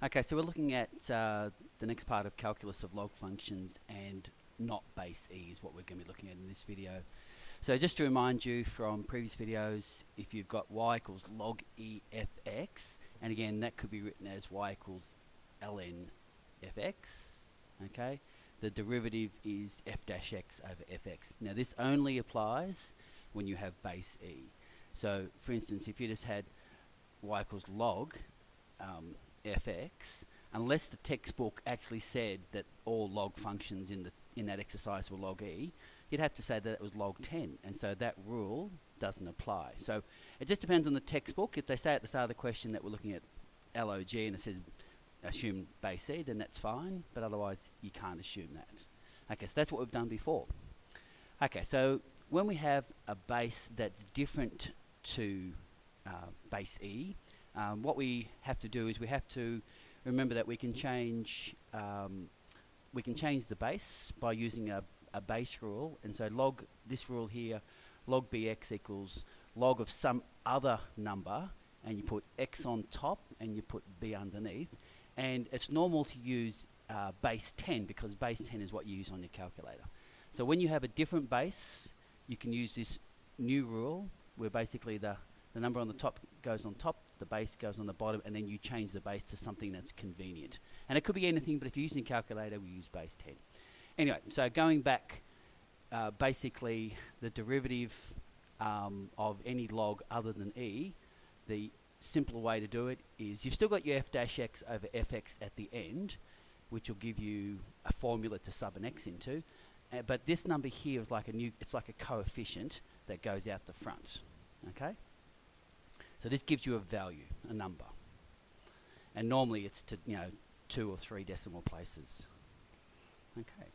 Okay, so we're looking at the next part of calculus of log functions, and not base e is what we're going to be looking at in this video. So just to remind you from previous videos, if you've got y equals log e fx, and again that could be written as y equals ln fx, okay, the derivative is f dash x over fx. Now this only applies when you have base e. So for instance, if you just had y equals log fx, unless the textbook actually said that all log functions in that exercise were log e, you'd have to say that it was log 10, and so that rule doesn't apply. So it just depends on the textbook. If they say at the start of the question that we're looking at log and it says assume base e, then that's fine, but otherwise you can't assume that. Okay, so that's what we've done before. Okay, so when we have a base that's different to base e, what we have to do is we have to remember that we can change the base by using a base rule, and so this rule here, log bx equals log of some other number, and you put x on top and you put b underneath, and it's normal to use base 10 because base 10 is what you use on your calculator. So when you have a different base, you can use this new rule where basically the number on the top goes on top, the base goes on the bottom, and then you change the base to something that's convenient. And it could be anything, but if you're using a calculator, we use base 10. Anyway, so going back, basically the derivative of any log other than e, the simpler way to do it is you've still got your f dash x over fx at the end, which will give you a formula to sub an x into, but this number here is like it's like a coefficient that goes out the front, okay? So this gives you a value, a number, and normally it's to 2 or 3 decimal places. Okay.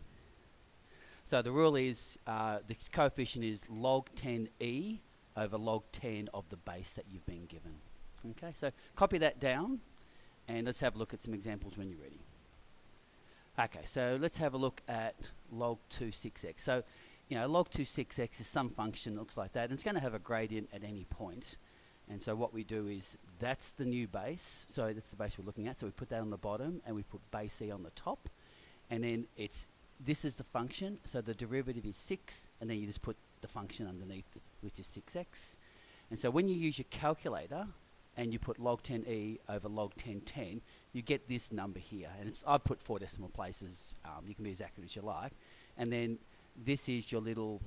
So the rule is the coefficient is log 10e over log 10 of the base that you've been given. Okay, so copy that down, and let's have a look at some examples when you're ready. Okay, so let's have a look at log 26x. So, log 26x is some function that looks like that, and it's going to have a gradient at any point. And so what we do is, that's the new base, so that's the base we're looking at, so we put that on the bottom, and we put base e on the top, and then this is the function, so the derivative is 6, and then you just put the function underneath, which is 6x. And so when you use your calculator, and you put log 10e over log 1010, you get this number here, and I've put 4 decimal places, you can be as accurate as you like, and then this is your little,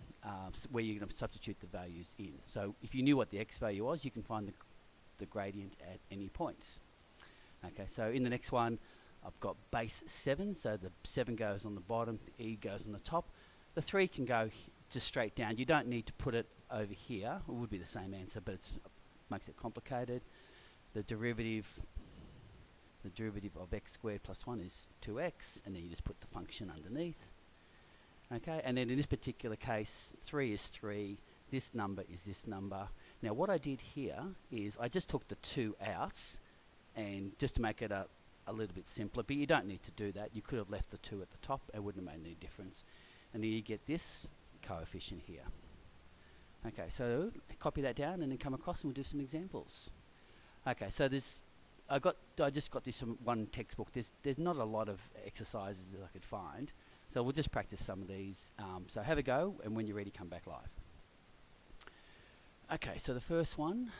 where you're going to substitute the values in. So if you knew what the x value was, you can find the gradient at any points. Okay, so in the next one, I've got base 7, so the 7 goes on the bottom, the e goes on the top. The 3 can go just straight down. You don't need to put it over here. It would be the same answer, but it makes it complicated. The derivative of x squared plus 1 is 2x, and then you just put the function underneath. Okay, and then in this particular case, 3 is 3, this number is this number. Now what I did here is I just took the 2 out, and just to make it a little bit simpler, but you don't need to do that. You could have left the 2 at the top, it wouldn't have made any difference. And then you get this coefficient here. Okay, so copy that down and then come across and we'll do some examples. Okay, so I just got this from one textbook. There's not a lot of exercises that I could find, so we'll just practice some of these. So have a go, and when you're ready, come back live. Okay, so the first one,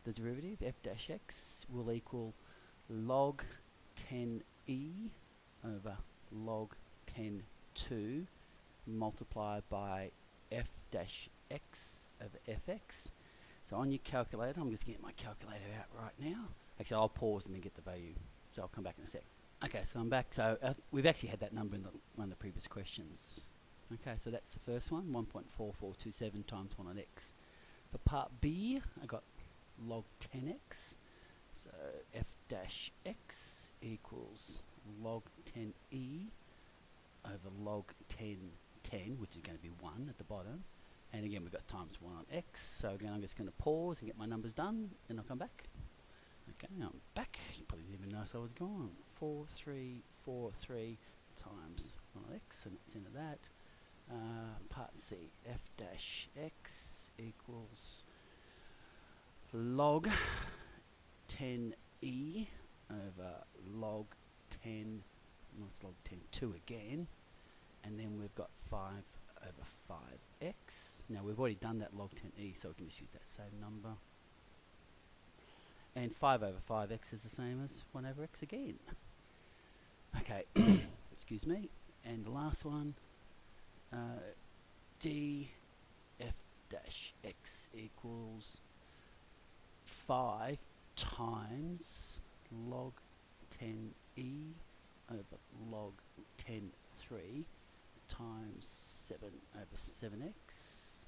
the derivative, f dash x, will equal log 10e over log 10(2) multiplied by f dash x over fx. So on your calculator, I'm just getting my calculator out right now. Actually, I'll pause and then get the value, so I'll come back in a sec. Okay, so I'm back. So we've actually had that number in one of the previous questions. Okay, so that's the first one, 1.4427 times 1 on x. For part B, I got log 10x, so f dash x equals log 10e over log 1010, which is going to be 1 at the bottom, and again we've got times 1 on x, so again I'm just going to pause and get my numbers done, and I'll come back. Okay, I'm back. You probably didn't even notice I was gone. 4343 times 1 on x, and that's into that. Part C, f dash x equals log 10 e over log 10, that's log 10 2 again, and then we've got 5 over 5x. Now we've already done that log 10e, so we can just use that same number. And 5 over 5x is the same as 1 over x again. Okay, excuse me. And the last one, df dash x equals 5 times log 10e over log 10 3 times 7 over 7x.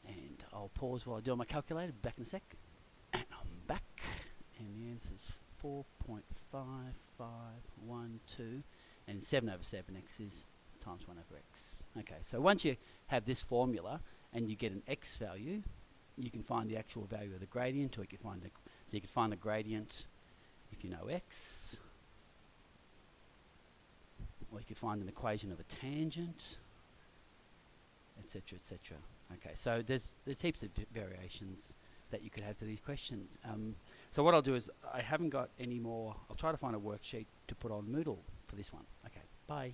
And I'll pause while I do my calculator. Back in a sec. And I'm back. And the answer is 4.5512. And 7 over 7x is times 1 over x. Okay, so once you have this formula and you get an x value, you can find the actual value of the gradient, or you can find so you can find the gradient if you know x, or you can find an equation of a tangent, etc., etc. Okay, so there's heaps of variations that you could have to these questions. So what I'll do is, I haven't got any more. I'll try to find a worksheet to put on Moodle for this one. Okay, bye.